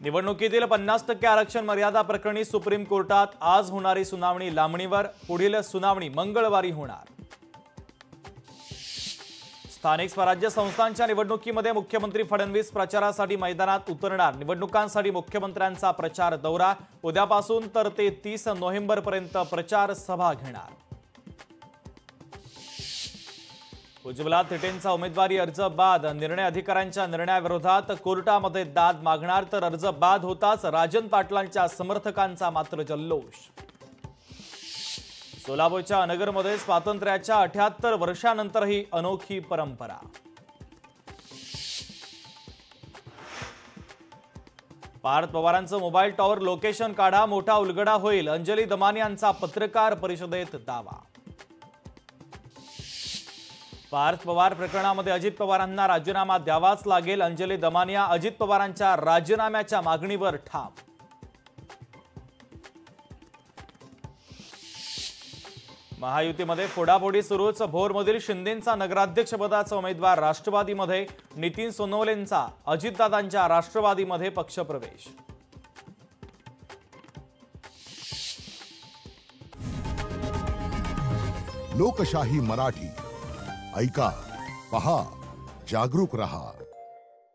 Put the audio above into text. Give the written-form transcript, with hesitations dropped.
निवडणुकीतील 50% आरक्षण मर्यादा प्रकरणी सुप्रीम कोर्टात आज होणारी सुनावणी लांबणीवर। पुढील सुनावणी मंगळवारी होणार। स्थानिक स्वराज्य संस्थांच्या निवडणुकीमध्ये मुख्यमंत्री फडणवीस प्रचारासाठी मैदानात उतरणार। निवडणुकांसाठी मुख्यमंत्र्यांचा प्रचार दौरा उद्यापासून तर ते 30 नोव्हेंबरपर्यंत प्रचार सभा घेणार। उज्ज्वला थिटेंचा उमेदवारी अर्ज बाद। निर्णय अधिकाऱ्यांच्या निर्णयाविरोधात कोर्टामध्ये दाद मागणार, तर अर्ज बाद होताच राजन पाटलांच्या समर्थकांचा मात्र जल्लोष। सोलापूरच्या नगरमध्ये स्वातंत्र्याच्या 78 वर्षांनंतरही अनोखी परंपरा। पार्थ पवारांचं मोबाईल टॉवर लोकेशन काढा, मोठा उलगडा होईल। अंजली दमानी यांचा पत्रकार परिषदेत दावा। पार्थ पवार प्रकरणामध्ये अजित पवारांना राजीनामा द्यावाच लागेल। अंजली दमानिया अजित पवारांच्या राजीनाम्याच्या मागणीवर ठाम। महायुतीमध्ये फोडाफोडी सुरूच। भोरमधील शिंदेंचा नगराध्यक्षपदाचा उमेदवार राष्ट्रवादीमध्ये, नितीन सोनवलेंचा अजितदादांच्या राष्ट्रवादीमध्ये पक्षप्रवेश। लोकशाही मराठी ऐका, पहा, जागरूक रहा।